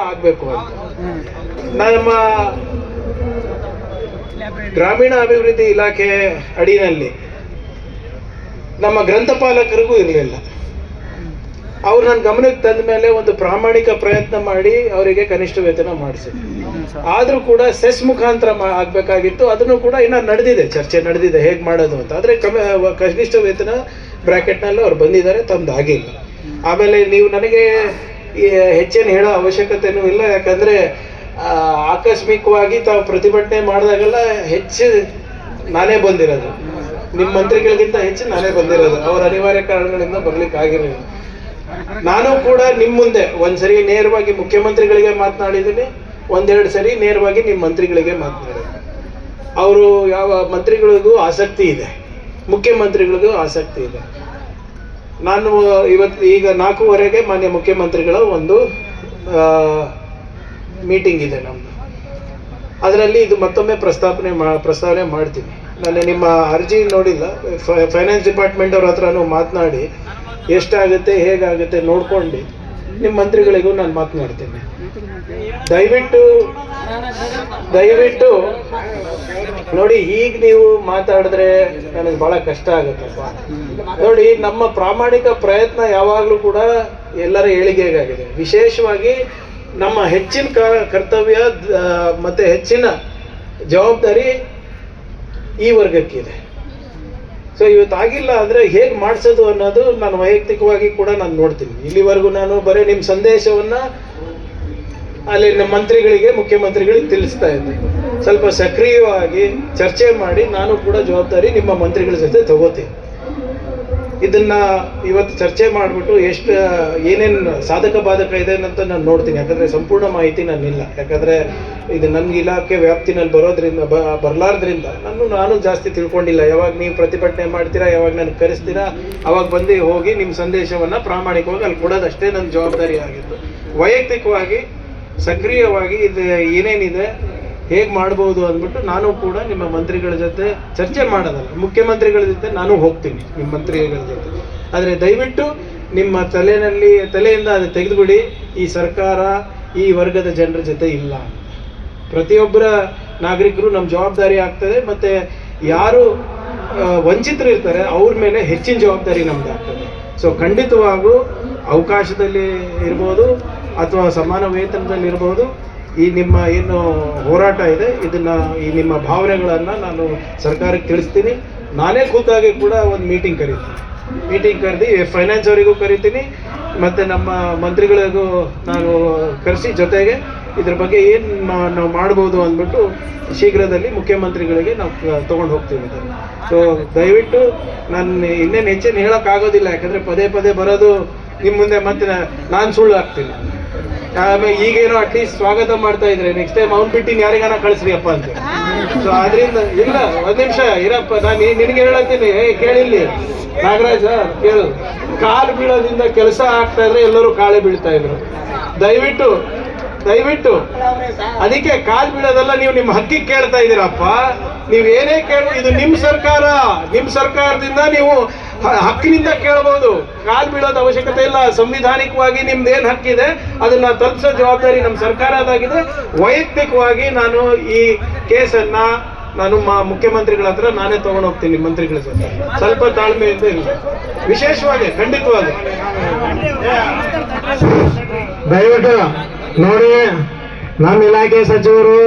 ಆಗ್ಬೇಕು ಅಂತ ನಮ್ಮ ಗ್ರಾಮೀಣ ಅಭಿವೃದ್ಧಿ ಇಲಾಖೆ ಅಡಿನಲ್ಲಿ ನಮ್ಮ ಗ್ರಂಥಪಾಲಕರಿಗೂ ಇರಲಿಲ್ಲ. ಅವ್ರು ನನ್ನ ಗಮನಕ್ಕೆ ತಂದ ಮೇಲೆ ಒಂದು ಪ್ರಾಮಾಣಿಕ ಪ್ರಯತ್ನ ಮಾಡಿ ಅವರಿಗೆ ಕನಿಷ್ಠ ವೇತನ ಮಾಡಿಸಿ. ಆದರೂ ಕೂಡ ಸೆಸ್ ಮುಖಾಂತರ ಆಗಬೇಕಾಗಿತ್ತು. ಅದನ್ನು ಕೂಡ ಇನ್ನು ನಡೆದಿದೆ, ಚರ್ಚೆ ನಡೆದಿದೆ ಹೇಗೆ ಮಾಡೋದು ಅಂತ. ಆದರೆ ಕನಿಷ್ಠ ವೇತನ ಬ್ರ್ಯಾಕೆಟ್ನಲ್ಲಿ ಅವ್ರು ಬಂದಿದ್ದಾರೆ, ತಮ್ಮದು ಆಗಿಲ್ಲ. ಆಮೇಲೆ ನೀವು ನನಗೆ ಹೆಚ್ಚೇನು ಹೇಳೋ ಅವಶ್ಯಕತೆನೂ ಇಲ್ಲ, ಯಾಕಂದರೆ ಆಕಸ್ಮಿಕವಾಗಿ ತಾವು ಪ್ರತಿಭಟನೆ ಮಾಡಿದಾಗೆಲ್ಲ ಹೆಚ್ಚು ನಾನೇ ಬಂದಿರೋದು, ನಿಮ್ಮ ಮಂತ್ರಿಗಳಿಗಿಂತ ಹೆಚ್ಚು ನಾನೇ ಬಂದಿರೋದು. ಅವ್ರ ಅನಿವಾರ್ಯ ಕಾರಣಗಳಿಂದ ಬರ್ಲಿಕ್ಕೆ ಆಗಿರಲಿಲ್ಲ. ನಾನು ಕೂಡ ನಿಮ್ಮ ಮುಂದೆ ಒಂದ್ಸರಿ ನೇರವಾಗಿ ಮುಖ್ಯಮಂತ್ರಿಗಳಿಗೆ ಮಾತನಾಡಿದ್ದೀನಿ, ಒಂದೆರಡು ಸರಿ ನೇರವಾಗಿ ನಿಮ್ಮ ಮಂತ್ರಿಗಳಿಗೆ ಮಾತನಾಡಿದ್ದೀನಿ. ಅವರು ಯಾವ ಮಂತ್ರಿಗಳಿಗೂ ಆಸಕ್ತಿ ಇದೆ, ಮುಖ್ಯಮಂತ್ರಿಗಳಿಗೂ ಆಸಕ್ತಿ ಇದೆ. ನಾನು ಈಗ 4:15 ಮಾನ್ಯ ಮುಖ್ಯಮಂತ್ರಿಗಳ ಒಂದು ಮೀಟಿಂಗ್ ಇದೆ ನಮ್ಮದು. ಅದರಲ್ಲಿ ಇದು ಮತ್ತೊಮ್ಮೆ ಪ್ರಸ್ತಾವನೆ ಮಾಡ್ತೀನಿ. ನಾನು ನಿಮ್ಮ ಅರ್ಜಿ ನೋಡಿಲ್ಲ, ಫೈನಾನ್ಸ್ ಡಿಪಾರ್ಟ್ಮೆಂಟ್ ಅವ್ರ ಹತ್ರನೂ ಮಾತನಾಡಿ ಎಷ್ಟಾಗುತ್ತೆ ಹೇಗಾಗುತ್ತೆ ನೋಡ್ಕೊಂಡು ನಿಮ್ಮ ಮಂತ್ರಿಗಳಿಗೂ ನಾನು ಮಾತನಾಡ್ತೀನಿ. ದಯವಿಟ್ಟು ನೋಡಿ, ಈಗ ನೀವು ಮಾತಾಡಿದ್ರೆ ನನಗೆ ಬಹಳ ಕಷ್ಟ ಆಗುತ್ತಪ್ಪ. ನೋಡಿ, ನಮ್ಮ ಪ್ರಾಮಾಣಿಕ ಪ್ರಯತ್ನ ಯಾವಾಗಲೂ ಕೂಡ ಎಲ್ಲರ ಏಳಿಗೆಗಾಗಿದೆ. ವಿಶೇಷವಾಗಿ ನಮ್ಮ ಹೆಚ್ಚಿನ ಕರ್ತವ್ಯ ಮತ್ತೆ ಹೆಚ್ಚಿನ ಜವಾಬ್ದಾರಿ ಈ ವರ್ಗಕ್ಕಿದೆ. ಸೊ ಇವತ್ತಾಗಿಲ್ಲ ಅಂದರೆ ಹೇಗೆ ಮಾಡಿಸೋದು ಅನ್ನೋದು ನಾನು ವೈಯಕ್ತಿಕವಾಗಿ ಕೂಡ ನಾನು ನೋಡ್ತೀನಿ. ಇಲ್ಲಿವರೆಗೂ ನಾನು ಬರೀ ನಿಮ್ಮ ಸಂದೇಶವನ್ನು ಅಲ್ಲಿ ನಮ್ಮ ಮಂತ್ರಿಗಳಿಗೆ, ಮುಖ್ಯಮಂತ್ರಿಗಳಿಗೆ ತಿಳಿಸ್ತಾ ಇದ್ದೆ. ಸ್ವಲ್ಪ ಸಕ್ರಿಯವಾಗಿ ಚರ್ಚೆ ಮಾಡಿ ನಾನು ಕೂಡ ಜವಾಬ್ದಾರಿ ನಿಮ್ಮ ಮಂತ್ರಿಗಳ ಜೊತೆ ತಗೋತೀನಿ. ಇದನ್ನ ಇವತ್ತು ಚರ್ಚೆ ಮಾಡಿಬಿಟ್ಟು ಏನೇನು ಸಾಧಕ ಬಾಧಕ ಇದೆ ಅಂತ ನಾನು ನೋಡ್ತೀನಿ. ಯಾಕಂದರೆ ಸಂಪೂರ್ಣ ಮಾಹಿತಿ ನನ್ನಿಲ್ಲ, ಯಾಕಂದರೆ ಇದು ನನ್ನ ಇಲಾಖೆ ವ್ಯಾಪ್ತಿನಲ್ಲಿ ಬರಲಾರ್ದ್ರಿಂದ ನಾನು ಜಾಸ್ತಿ ತಿಳ್ಕೊಂಡಿಲ್ಲ. ಯಾವಾಗ ನೀವು ಪ್ರತಿಭಟನೆ ಮಾಡ್ತೀರಾ, ಯಾವಾಗ ನನಗೆ ಕರೆಸ್ತೀರಾ, ಅವಾಗ ಬಂದು ಹೋಗಿ ನಿಮ್ಮ ಸಂದೇಶವನ್ನು ಪ್ರಾಮಾಣಿಕವಾಗಿ ಅಲ್ಲಿ ಕೊಡೋದಷ್ಟೇ ನನ್ನ ಜವಾಬ್ದಾರಿ ಆಗಿತ್ತು. ವೈಯಕ್ತಿಕವಾಗಿ ಸಕ್ರಿಯವಾಗಿ ಇದು ಏನೇನಿದೆ ಹೇಗೆ ಮಾಡ್ಬೋದು ಅಂದ್ಬಿಟ್ಟು ನಾನು ಕೂಡ ನಿಮ್ಮ ಮಂತ್ರಿಗಳ ಜೊತೆ ಚರ್ಚೆ ಮಾಡೋದಲ್ಲ, ಮುಖ್ಯಮಂತ್ರಿಗಳ ಜೊತೆ ನಾನು ಹೋಗ್ತೀನಿ ನಿಮ್ಮ ಮಂತ್ರಿಗಳ ಜೊತೆ. ಆದರೆ ದಯವಿಟ್ಟು ನಿಮ್ಮ ತಲೆಯಿಂದ ಅದು ತೆಗೆದುಬಿಡಿ, ಈ ಸರ್ಕಾರ ಈ ವರ್ಗದ ಜನರ ಜೊತೆ ಇಲ್ಲ. ಪ್ರತಿಯೊಬ್ಬರ ನಾಗರಿಕರು ನಮ್ಮ ಜವಾಬ್ದಾರಿ ಆಗ್ತದೆ. ಮತ್ತು ಯಾರು ವಂಚಿತರು ಇರ್ತಾರೆ ಅವ್ರ ಮೇಲೆ ಹೆಚ್ಚಿನ ಜವಾಬ್ದಾರಿ ನಮ್ದು ಆಗ್ತದೆ. ಸೊ ಖಂಡಿತವಾಗೂ ಅವಕಾಶದಲ್ಲಿ ಇರ್ಬೋದು ಅಥವಾ ಸಮಾನ ವೇತನದಲ್ಲಿ ಇರ್ಬೋದು, ಈ ನಿಮ್ಮ ಏನು ಹೋರಾಟ ಇದೆ ಇದನ್ನು, ಈ ನಿಮ್ಮ ಭಾವನೆಗಳನ್ನು ನಾನು ಸರ್ಕಾರಕ್ಕೆ ತಿಳಿಸ್ತೀನಿ. ನಾನೇ ಖುದ್ದಾಗಿ ಕೂಡ ಒಂದು ಮೀಟಿಂಗ್ ಕರೆದು ಫೈನಾನ್ಸ್ ಅವರಿಗೂ ಕರಿತೀನಿ, ಮತ್ತು ನಮ್ಮ ಮಂತ್ರಿಗಳಿಗೂ ನಾನು ಕರೆಸಿ ಜೊತೆಗೆ ಇದ್ರ ಬಗ್ಗೆ ಏನು ನಾವು ಮಾಡ್ಬೋದು ಅಂದ್ಬಿಟ್ಟು ಶೀಘ್ರದಲ್ಲಿ ಮುಖ್ಯಮಂತ್ರಿಗಳಿಗೆ ನಾವು ತೊಗೊಂಡು ಹೋಗ್ತೀವಿ. ಸೊ ದಯವಿಟ್ಟು ನಾನು ಇನ್ನೇನು ಹೆಚ್ಚೇನು ಹೇಳೋಕ್ಕಾಗೋದಿಲ್ಲ, ಯಾಕಂದರೆ ಪದೇ ಬರೋದು ನಿಮ್ಮ ಮುಂದೆ ಮತ್ತೆ ನಾನು ಸುಳ್ಳು ಆಗ್ತೀನಿ. ಆಮೇಲೆ ಈಗೇನೋ ಅಟ್ಲೀಸ್ಟ್ ಸ್ವಾಗತ ಮಾಡ್ತಾ ಇದ್ರೆ ನೆಕ್ಸ್ಟ್ ಟೈಮ್ ಅವ್ನು ಬಿಟ್ಟಿನ ಯಾರಿಗಾನ ಕಳಿಸ್ರಿ ಅಪ್ಪ ಅಂತ. ಸೊ ಅದರಿಂದ ಇಲ್ಲ, ಒಂದು ನಿಮಿಷ ಇರಪ್ಪ, ನಾನು ನಿನಗೆ ಹೇಳತ್ತೀನಿ, ಕೇಳಿಲ್ಲಿ ನಾಗರಾಜ ಕೇಳು. ಕಾಲು ಬೀಳೋದ್ರಿಂದ ಕೆಲಸ ಆಗ್ತಾ ಇದ್ರೆ ಎಲ್ಲರೂ ಕಾಳೆ ಬೀಳ್ತಾ ಇದ್ರು. ದಯವಿಟ್ಟು ಅದಕ್ಕೆ ಕಾಲು ಬೀಳೋದಲ್ಲ, ನೀವು ನಿಮ್ಮ ಹಕ್ಕಿಗೆ ಕೇಳ್ತಾ ಇದ್ದೀರಪ್ಪ. ನೀವೇನೇ ಕೇಳಿ, ಇದು ನಿಮ್ಮ ಸರ್ಕಾರದಿಂದ ನೀವು ಹಕ್ಕಿನಿಂದ ಕೇಳಬಹುದು. ಕಾಲು ಬೀಳೋದು ಅವಶ್ಯಕತೆ ಇಲ್ಲ. ಸಂವಿಧಾನಿಕವಾಗಿ ನಿಮ್ದೇನು ಹಕ್ಕಿದೆ ಅದನ್ನ ತಲುಪಿಸೋ ಜವಾಬ್ದಾರಿ ನಮ್ಮ ಸರ್ಕಾರದಾಗಿದೆ. ವೈಯಕ್ತಿಕವಾಗಿ ನಾನು ಈ ಕೇಸನ್ನ ನಾನು ಮುಖ್ಯಮಂತ್ರಿಗಳ ಹತ್ರ ನಾನೇ ತಗೊಂಡು ಹೋಗ್ತೀನಿ, ಮಂತ್ರಿಗಳ ಜೊತೆ. ಸ್ವಲ್ಪ ತಾಳ್ಮೆಯಿಂದ ಇಲ್ಲ, ವಿಶೇಷವಾಗಿ ಖಂಡಿತವಾಗಿ ದಯವಿಟ್ಟು ನೋಡಿ, ನಮ್ಮ ಇಲಾಖೆ ಸಚಿವರು